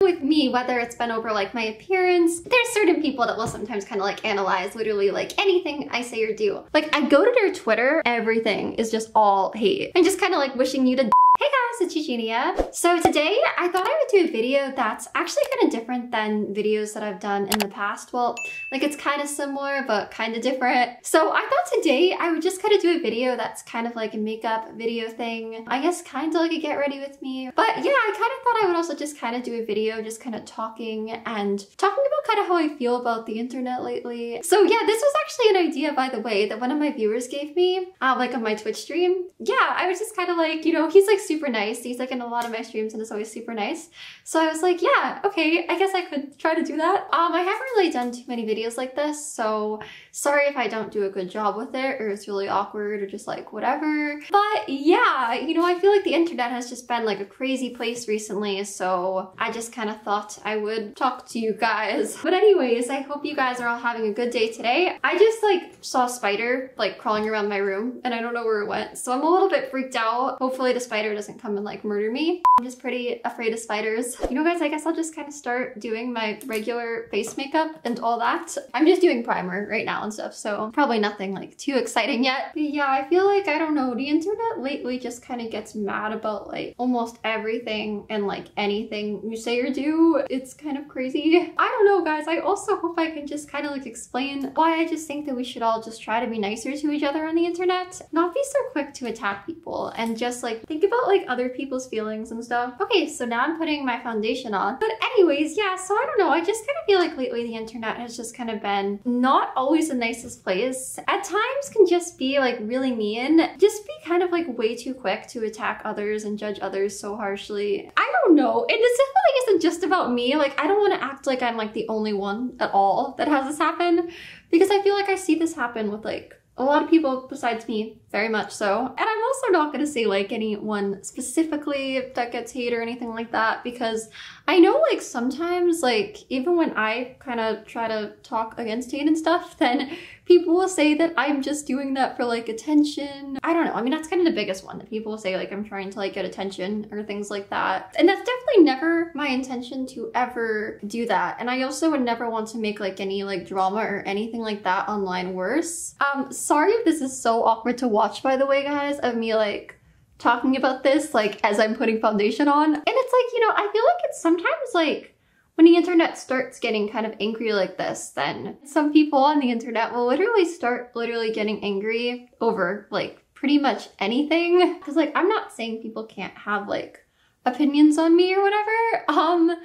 with me, whether it's been over like my appearance, there's certain people that will sometimes kind of like analyze literally like anything I say or do. Like I go to their Twitter, everything is just all hate and just kind of like wishing you to Hey guys, it's Eugenia. So today I thought I would do a video that's actually kind of different than videos that I've done in the past. Well, like it's kind of similar, but kind of different. So I thought today I would just kind of do a video that's kind of like a makeup video thing. I guess kind of like a get ready with me. But yeah, I kind of thought I would also just kind of do a video just kind of talking about kind of how I feel about the internet lately. So yeah, this was actually an idea, by the way, that one of my viewers gave me, like on my Twitch stream. Yeah, I was just kind of like, you know, he's like super nice. He's like in a lot of my streams and is always super nice. So I was like, yeah, okay, I guess I could try to do that. I haven't really done too many videos like this, so sorry if I don't do a good job with it or it's really awkward or just like whatever. But yeah, you know, I feel like the internet has just been like a crazy place recently, so I just kind of thought I would talk to you guys. But anyways, I hope you guys are all having a good day today. I just like saw a spider like crawling around my room and I don't know where it went, so I'm a little bit freaked out. Hopefully the spider doesn't come and like murder me. I'm just pretty afraid of spiders. You know guys, I guess I'll just kind of start doing my regular face makeup and all that. I'm just doing primer right now and stuff, so probably nothing like too exciting yet. But yeah, I feel like, I don't know, the internet lately just kind of gets mad about like almost everything and like anything you say or do. It's kind of crazy. I don't know guys, I also hope I can just kind of like explain why I just think that we should all just try to be nicer to each other on the internet. Not be so quick to attack people and just like think about like other people's feelings and stuff. Okay, so now I'm putting my foundation on. But anyways, yeah, so I don't know, I just kind of feel like lately the internet has just kind of been not always the nicest place. At times can just be like really mean. Just be kind of like way too quick to attack others and judge others so harshly. I don't know, and this definitely isn't just about me. Like I don't want to act like I'm like the only one at all that has this happen, because I feel like I see this happen with like a lot of people besides me, very much so. And I'm also not gonna say like anyone specifically that gets hate or anything like that, because I know like sometimes like even when I kind of try to talk against hate and stuff, then people will say that I'm just doing that for like attention. I don't know, I mean that's kind of the biggest one, that people will say like I'm trying to like get attention or things like that. And that's definitely never my intention to ever do that. And I also would never want to make like any like drama or anything like that online worse. Sorry if this is so awkward to watch, by the way guys, of me like talking about this like as I'm putting foundation on. And it's like, you know, I feel like it's sometimes like when the internet starts getting kind of angry like this, then some people on the internet will literally start getting angry over like pretty much anything. Because like I'm not saying people can't have like opinions on me or whatever,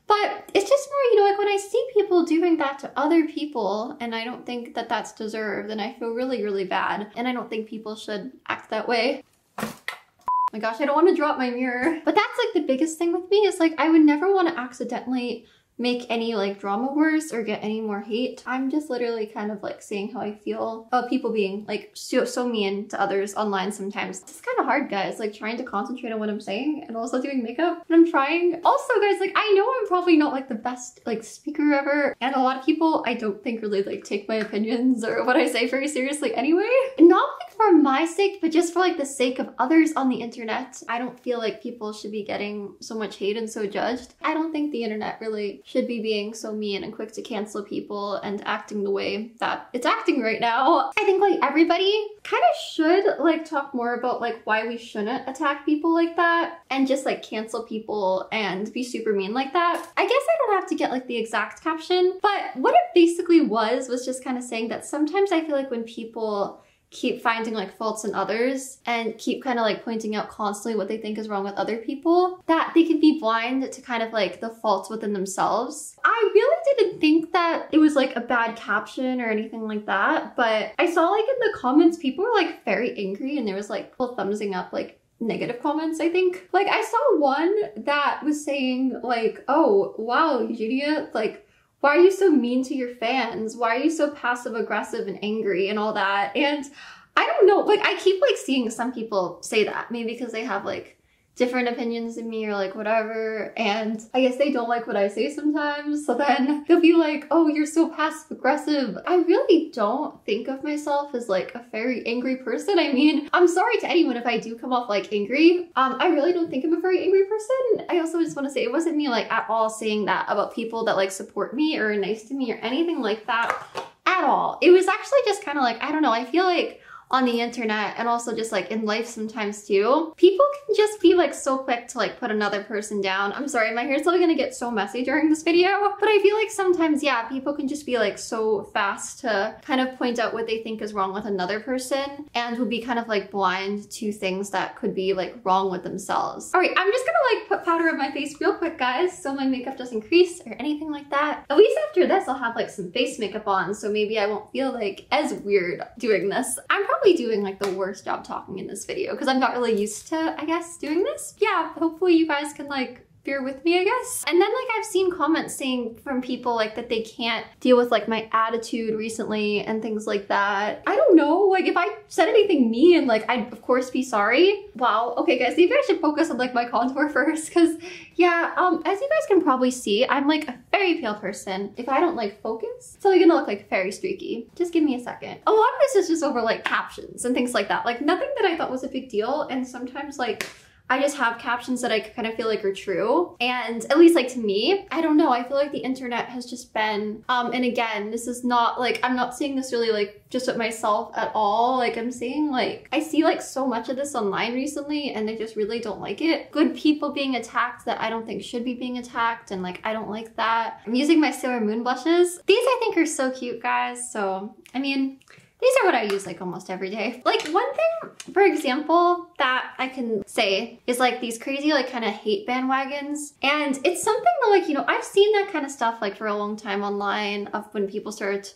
but it's just more, you know, like when I see people doing that to other people and I don't think that that's deserved, and I feel really, really bad. And I don't think people should act that way. Oh my gosh, I don't want to drop my mirror. But that's like the biggest thing with me, is like I would never want to accidentally make any like drama worse or get any more hate. I'm just literally kind of like saying how I feel about people being like so mean to others online sometimes. It's kind of hard guys, like trying to concentrate on what I'm saying and also doing makeup. And I'm trying. Also guys, like I know I'm probably not like the best like speaker ever, and a lot of people I don't think really like take my opinions or what I say very seriously anyway. Not like for my sake, but just for like the sake of others on the internet. I don't feel like people should be getting so much hate and so judged. I don't think the internet really should be being so mean and quick to cancel people and acting the way that it's acting right now. I think like everybody kind of should like talk more about like why we shouldn't attack people like that and just like cancel people and be super mean like that. I guess I don't have to get like the exact caption, but what it basically was just kind of saying that sometimes I feel like when people keep finding like faults in others and keep kind of like pointing out constantly what they think is wrong with other people, that they can be blind to kind of like the faults within themselves. I really didn't think that it was like a bad caption or anything like that, but I saw like in the comments people were like very angry, and there was like people thumbsing up like negative comments, I think. Like I saw one that was saying like, oh wow, Eugenia, like why are you so mean to your fans? Why are you so passive aggressive and angry and all that? And I don't know, like I keep like seeing some people say that, maybe because they have like different opinions than me or like whatever, and I guess they don't like what I say sometimes, so then they'll be like, oh, you're so passive aggressive. I really don't think of myself as like a very angry person. I mean, I'm sorry to anyone if I do come off like angry. I really don't think I'm a very angry person. I also just want to say it wasn't me like at all saying that about people that like support me or are nice to me or anything like that at all. It was actually just kind of like, I don't know, I feel like on the internet and also just like in life sometimes too, people can just be like so quick to like put another person down. I'm sorry, my hair's probably gonna get so messy during this video, but I feel like sometimes, yeah, people can just be like so fast to kind of point out what they think is wrong with another person and will be kind of like blind to things that could be like wrong with themselves. All right, I'm just gonna like put powder on my face real quick, guys, so my makeup doesn't crease or anything like that. At least after this, I'll have like some face makeup on, so maybe I won't feel like as weird doing this. I'm probably doing like the worst job talking in this video because I'm not really used to, I guess, doing this. Yeah, hopefully you guys can like bear with me, I guess. And then like I've seen comments saying from people like that they can't deal with like my attitude recently and things like that. I don't know, like if I said anything mean, like I'd of course be sorry. Wow, okay guys, maybe I should focus on like my contour first because yeah, as you guys can probably see, I'm like a very pale person. If I don't like focus, it's only gonna look like very streaky. Just give me a second. A lot of this is just over like captions and things like that. Like nothing that I thought was a big deal, and sometimes like I just have captions that I kind of feel like are true. And at least like to me, I don't know, I feel like the internet has just been, and again, this is not like, I'm not saying this really like just with myself at all. Like I'm saying like, I see like so much of this online recently and I just really don't like it. Good people being attacked that I don't think should be being attacked, and like, I don't like that. I'm using my Sailor Moon blushes. These I think are so cute, guys. So, I mean, these are what I use like almost every day. Like one thing, for example, that I can say is like these crazy like kind of hate bandwagons. And it's something that like, you know, I've seen that kind of stuff like for a long time online of when people start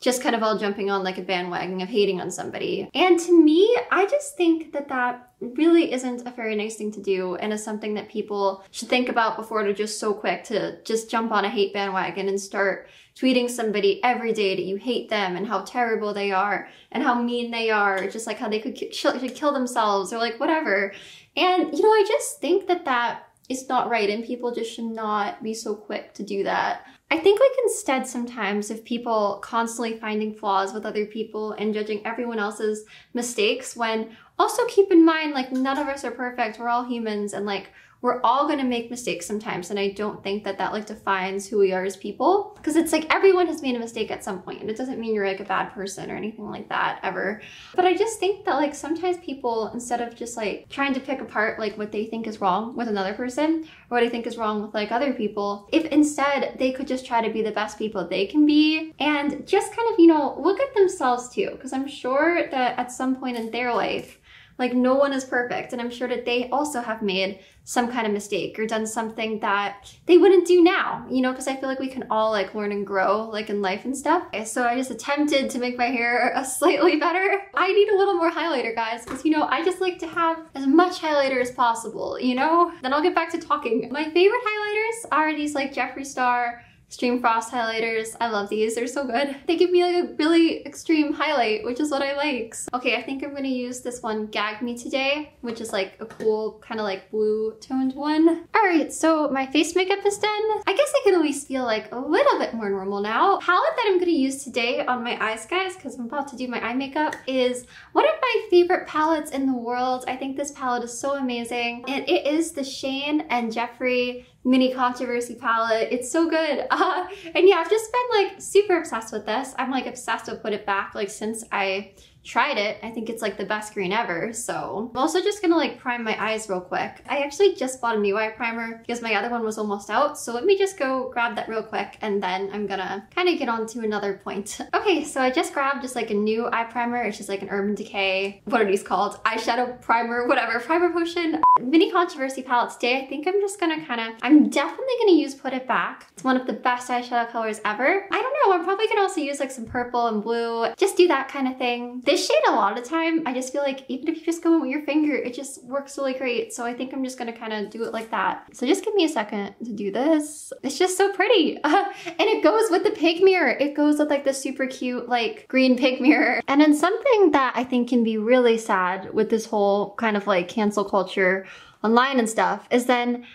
just kind of all jumping on like a bandwagon of hating on somebody. And to me, I just think that that really isn't a very nice thing to do and is something that people should think about before they're just so quick to just jump on a hate bandwagon and start tweeting somebody every day that you hate them and how terrible they are and how mean they are, just like how they could kill themselves or like whatever. And you know, I just think that that is not right and people just should not be so quick to do that. I think like instead sometimes if people constantly finding flaws with other people and judging everyone else's mistakes, when also keep in mind like none of us are perfect, we're all humans and like we're all gonna make mistakes sometimes, and I don't think that that like defines who we are as people, because it's like everyone has made a mistake at some point and it doesn't mean you're like a bad person or anything like that ever. But I just think that like sometimes people, instead of just like trying to pick apart like what they think is wrong with another person or what I think is wrong with like other people, if instead they could just try to be the best people they can be and just kind of, you know, look at themselves too, because I'm sure that at some point in their life, like no one is perfect, and I'm sure that they also have made some kind of mistake or done something that they wouldn't do now, you know, because I feel like we can all like learn and grow like in life and stuff. So I just attempted to make my hair slightly better. I need a little more highlighter, guys, because you know, I just like to have as much highlighter as possible, you know? Then I'll get back to talking. My favorite highlighters are these like Jeffree Star Extreme Frost highlighters. I love these, they're so good. They give me like a really extreme highlight, which is what I like. Okay, I think I'm gonna use this one, Gag Me today, which is like a cool kind of like blue toned one. All right, so my face makeup is done. I guess I can at least feel like a little bit more normal now. Palette that I'm gonna use today on my eyes, guys, because I'm about to do my eye makeup, is one of my favorite palettes in the world. I think this palette is so amazing, and it is the Shane and Jeffree Mini Controversy palette. It's so good. And yeah, I've just been like super obsessed with this. I'm like obsessed with Put It Back like since I tried it. I think it's like the best green ever. So I'm also just gonna like prime my eyes real quick. I actually just bought a new eye primer because my other one was almost out. So let me just go grab that real quick and then I'm gonna kind of get on to another point. Okay, so I just grabbed just like a new eye primer. It's just like an Urban Decay, what are these called? Eyeshadow primer, whatever, primer potion. Mini Controversy palette today. I think I'm just gonna I'm definitely gonna use Put It Back. It's one of the best eyeshadow colors ever. I don't know, I'm probably gonna also use like some purple and blue, just do that kind of thing. This shade a lot of the time, I just feel like even if you just go in with your finger, it just works really great. So I think I'm just gonna kind of do it like that. So just give me a second to do this. It's just so pretty. And it goes with the pig mirror. It goes with like the super cute like green pig mirror. And then something that I think can be really sad with this whole kind of like cancel culture online and stuff, is then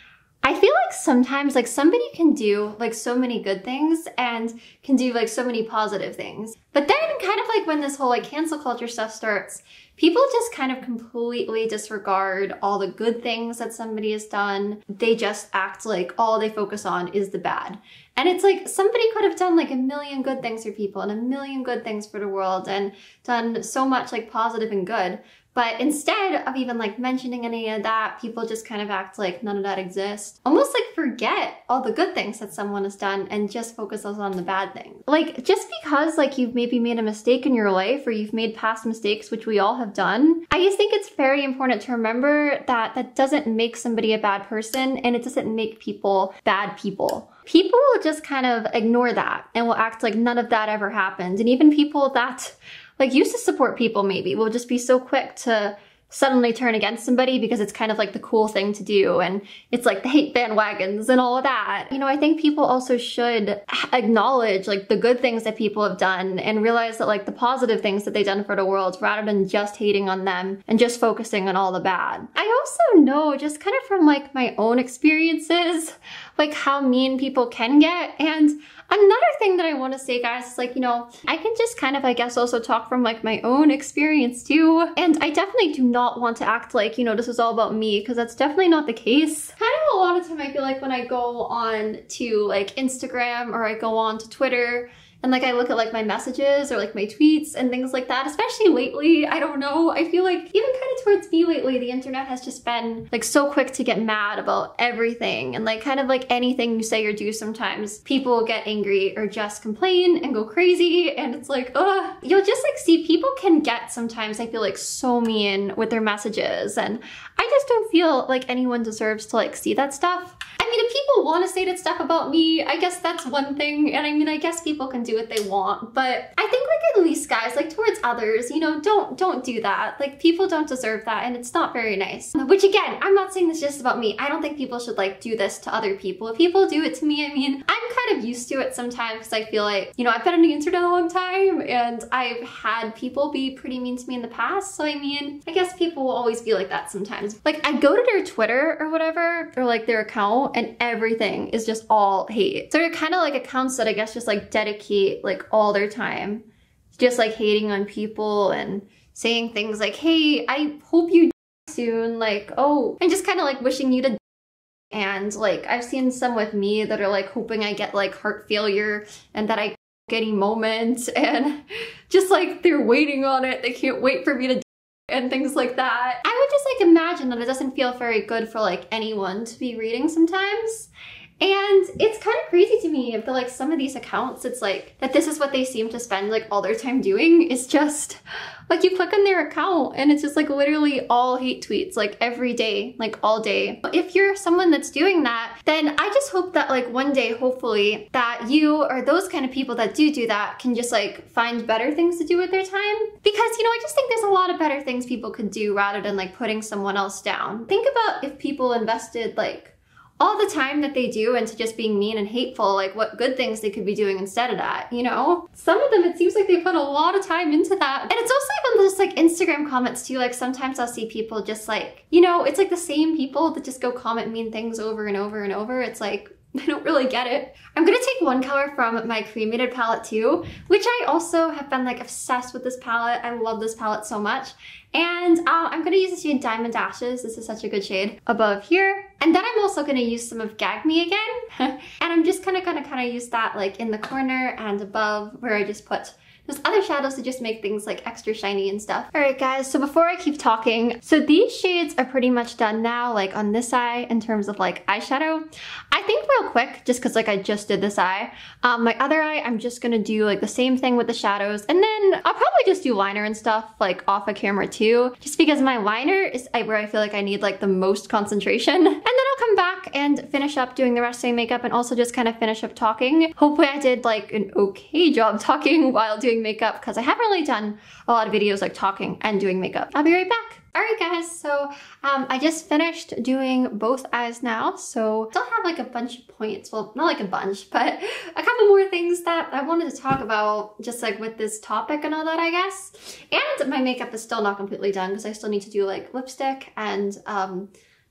I feel like sometimes like somebody can do like so many good things and can do like so many positive things. But then kind of like when this whole like cancel culture stuff starts, people just kind of completely disregard all the good things that somebody has done. They just act like all they focus on is the bad. And it's like somebody could have done like a million good things for people and a million good things for the world and done so much like positive and good. But instead of even like mentioning any of that, people just kind of act like none of that exists. Almost like forget all the good things that someone has done and just focus on the bad things. Like just because like you've maybe made a mistake in your life or you've made past mistakes, which we all have done, I just think it's very important to remember that that doesn't make somebody a bad person and it doesn't make people bad people. People will just kind of ignore that and will act like none of that ever happened. And even people that like used to support people maybe will just be so quick to suddenly turn against somebody because it's kind of like the cool thing to do and it's like the hate bandwagons and all of that. You know, I think people also should acknowledge like the good things that people have done and realize that like the positive things that they've done for the world rather than just hating on them and just focusing on all the bad. I also know just kind of from like my own experiences, like how mean people can get. And another thing that I want to say, guys, is like, you know, I can just kind of, I guess, also talk from like my own experience too. And I definitely do not want to act like, you know, this is all about me because that's definitely not the case. Kind of a lot of time I feel like when I go on to like Instagram or I go on to Twitter and like I look at like my messages or like my tweets and things like that, especially lately, I don't know, I feel like even kind of towards me lately, the internet has just been like so quick to get mad about everything and like kind of like anything you say or do sometimes people will get angry or just complain and go crazy and it's like, ugh. You'll just like see people can get sometimes, I feel like so mean with their messages and I just don't feel like anyone deserves to like see that stuff. I mean, if people want to say that stuff about me, I guess that's one thing. And I mean, I guess people can do what they want, but I think like at least guys, like towards others, you know, don't do that. Like people don't deserve that and it's not very nice. Which again, I'm not saying this just about me. I don't think people should like do this to other people. If people do it to me, I mean, I'm kind of used to it sometimes because I feel like, you know, I've been on the internet a long time and I've had people be pretty mean to me in the past. So I mean, I guess people will always be like that sometimes. Like I go to their Twitter or whatever, or like their account and everything is just all hate. So they're kind of like accounts that I guess just like dedicate like all their time just like hating on people and saying things like, hey, I hope you soon, like, oh, and just kind of like wishing you to. And like I've seen some with me that are like hoping I get like heart failure and that I get any moment and just like they're waiting on it. They can't wait for me to and things like that. I would just like imagine that it doesn't feel very good for like anyone to be reading sometimes. And it's kind of crazy to me that like some of these accounts, it's like that this is what they seem to spend like all their time doing is just like you click on their account and it's just like literally all hate tweets like every day, like all day. If you're someone that's doing that, then I just hope that like one day, hopefully, that you or those kind of people that do that can just like find better things to do with their time. Because, you know, I just think there's a lot of better things people could do rather than like putting someone else down. Think about if people invested like all the time that they do into just being mean and hateful, like what good things they could be doing instead of that, you know? Some of them, it seems like they put a lot of time into that. And it's also even just like Instagram comments too, like sometimes I'll see people just like, you know, it's like the same people that just go comment mean things over and over and over. It's like, I don't really get it. I'm gonna take one color from my cremated palette too, which I also have been like obsessed with this palette. I love this palette so much. And I'm gonna use the shade Diamond Ashes. This is such a good shade above here. And then I'm also gonna use some of Gag Me again. And I'm just gonna use that like in the corner and above where I just put those other shadows to just make things like extra shiny and stuff. All right guys, so before I keep talking, so these shades are pretty much done now, like on this eye in terms of like eyeshadow. I think real quick, just cause like I just did this eye, my other eye, I'm just gonna do like the same thing with the shadows. And then I'll probably just do liner and stuff like off of camera too, just because my liner is where I feel like I need like the most concentration. And then I'll come back and finish up doing the rest of my makeup and also just kind of finish up talking. Hopefully I did like an okay job talking while doing makeup because I haven't really done a lot of videos like talking and doing makeup. I'll be right back. All right guys, so I just finished doing both eyes now, so I still have like a bunch of points, well not like a bunch, but a couple more things that I wanted to talk about just like with this topic and all that, I guess. And my makeup is still not completely done because I still need to do like lipstick and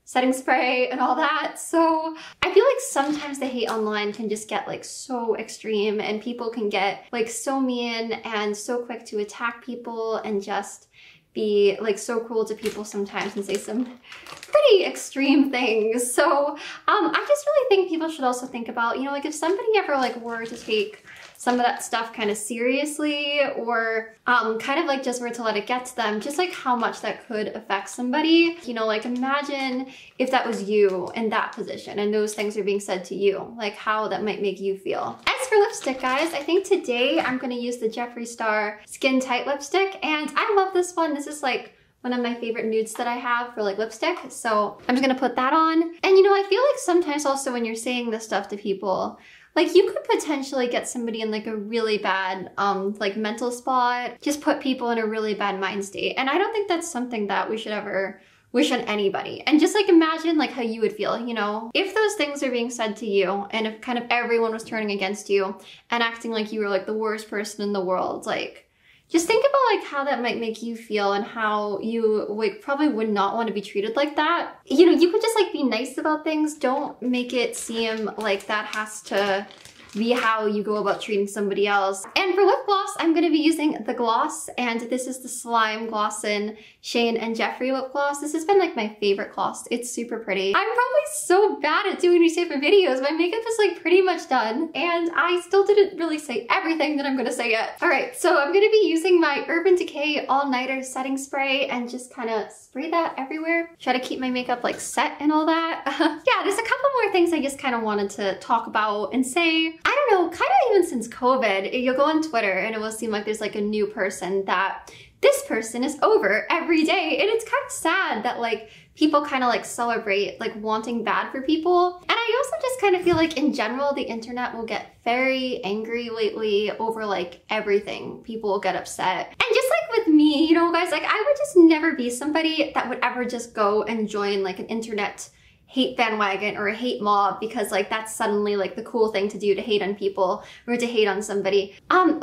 setting spray and all that. So I feel like sometimes the hate online can just get like so extreme, and people can get like so mean and so quick to attack people and just be like so cruel to people sometimes and say some pretty extreme things. So I just really think people should also think about, you know, like if somebody ever like were to take some of that stuff kind of seriously, or kind of like just were to let it get to them, just like how much that could affect somebody. You know, like imagine if that was you in that position and those things are being said to you, like how that might make you feel. As for lipstick, guys, I think today I'm gonna use the Jeffree Star Skin Tight lipstick, and I love this one. This is like one of my favorite nudes that I have for like lipstick. So I'm just gonna put that on. And you know, I feel like sometimes also when you're saying this stuff to people, like you could potentially get somebody in like a really bad like mental spot, just put people in a really bad mind state. And I don't think that's something that we should ever wish on anybody. And just like imagine like how you would feel, you know, if those things are being said to you and if kind of everyone was turning against you and acting like you were like the worst person in the world. Like just think about like how that might make you feel and how you like probably would not want to be treated like that. You know, you could just like be nice about things. Don't make it seem like that has to be how you go about treating somebody else. And for lip gloss, I'm going to be using the gloss, and this is the Slime Glossin' Shane and Jeffree lip gloss. This has been like my favorite gloss. It's super pretty. I'm probably so bad at doing these type of videos. My makeup is like pretty much done, and I still didn't really say everything that I'm going to say yet. All right, so I'm going to be using my Urban Decay All Nighter setting spray and just kind of spray that everywhere. Try to keep my makeup like set and all that. Yeah, there's a couple more things I just kind of wanted to talk about and say. I don't know, kind of even since COVID, you'll go on Twitter and it will seem like there's like a new person that this person is over every day. And it's kind of sad that like people kind of like celebrate like wanting bad for people. And I also just kind of feel like in general, the internet will get very angry lately over like everything. People will get upset. And just like with me, you know, guys, like I would just never be somebody that would ever just go and join like an internet hate bandwagon or a hate mob because like that's suddenly like the cool thing to do, to hate on people or to hate on somebody. Whether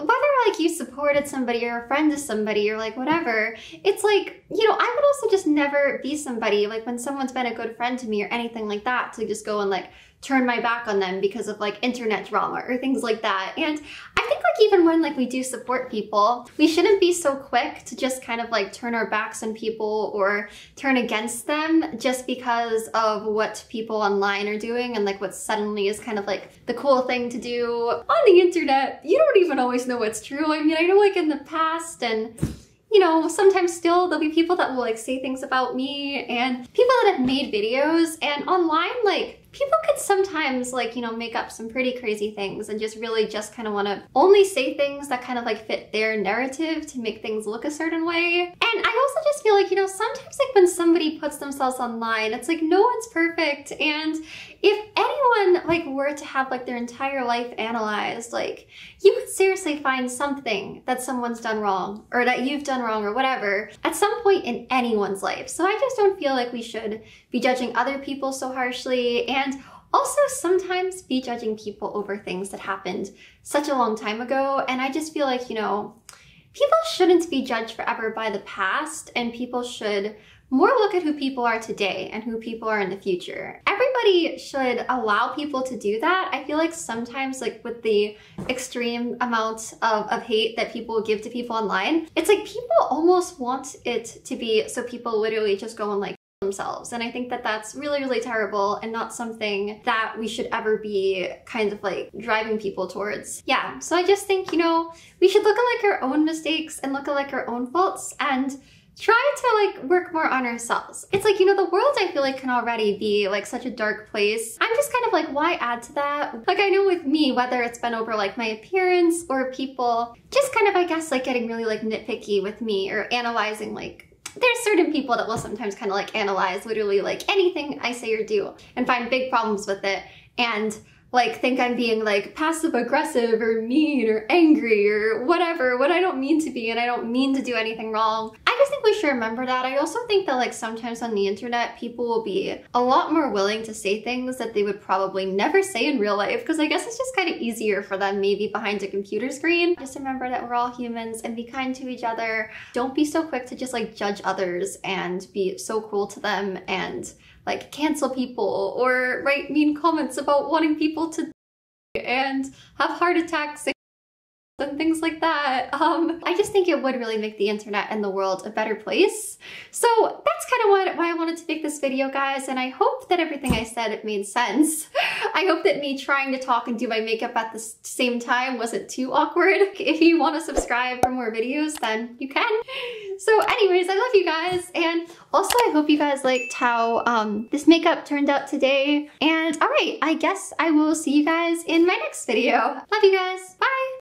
like you supported somebody or a friend to somebody or like whatever, it's like, you know, I would also just never be somebody like when someone's been a good friend to me or anything like that to just go and like turn my back on them because of like internet drama or things like that. And I think like even when like we do support people, we shouldn't be so quick to just kind of like turn our backs on people or turn against them just because of what people online are doing and like what suddenly is kind of like the cool thing to do on the internet. You don't even always know what's true. I mean, I know like in the past and you know, sometimes still there'll be people that will like say things about me and people that have made videos, and online like people could sometimes like, you know, make up some pretty crazy things and just really just kind of want to only say things that kind of like fit their narrative to make things look a certain way. And I also just feel like, you know, sometimes like when somebody puts themselves online, it's like no one's perfect. And if anyone like were to have like their entire life analyzed, like you could seriously find something that someone's done wrong or that you've done wrong or whatever at some point in anyone's life. So I just don't feel like we should be judging other people so harshly, and also sometimes be judging people over things that happened such a long time ago. And I just feel like, you know, people shouldn't be judged forever by the past, and people should more look at who people are today and who people are in the future. Everybody should allow people to do that. I feel like sometimes like with the extreme amount of hate that people give to people online, it's like people almost want it to be so people literally just go and like themselves. And I think that that's really, really terrible and not something that we should ever be kind of like driving people towards. Yeah, so I just think, you know, we should look at like our own mistakes and look at like our own faults and try to like work more on ourselves. It's like, you know, the world I feel like can already be like such a dark place. I'm just kind of like, why add to that? Like I know with me, whether it's been over like my appearance or people just kind of, I guess, like getting really like nitpicky with me or analyzing like, there's certain people that will sometimes kind of like analyze literally like anything I say or do and find big problems with it and like think I'm being like passive aggressive or mean or angry or whatever, when I don't mean to be and I don't mean to do anything wrong. I just think we should remember that. I also think that like sometimes on the internet, people will be a lot more willing to say things that they would probably never say in real life because I guess it's just kind of easier for them maybe behind a computer screen. Just remember that we're all humans and be kind to each other. Don't be so quick to just like judge others and be so cruel to them and like cancel people or write mean comments about wanting people to and have heart attacks and things like that. I just think it would really make the internet and the world a better place. So that's kind of why I wanted to make this video, guys, and I hope that everything I said made sense. I hope that me trying to talk and do my makeup at the same time wasn't too awkward. If you want to subscribe for more videos, then you can. So anyways, I love you guys, and also I hope you guys liked how this makeup turned out today. And alright, I guess I will see you guys in my next video. Love you guys. Bye!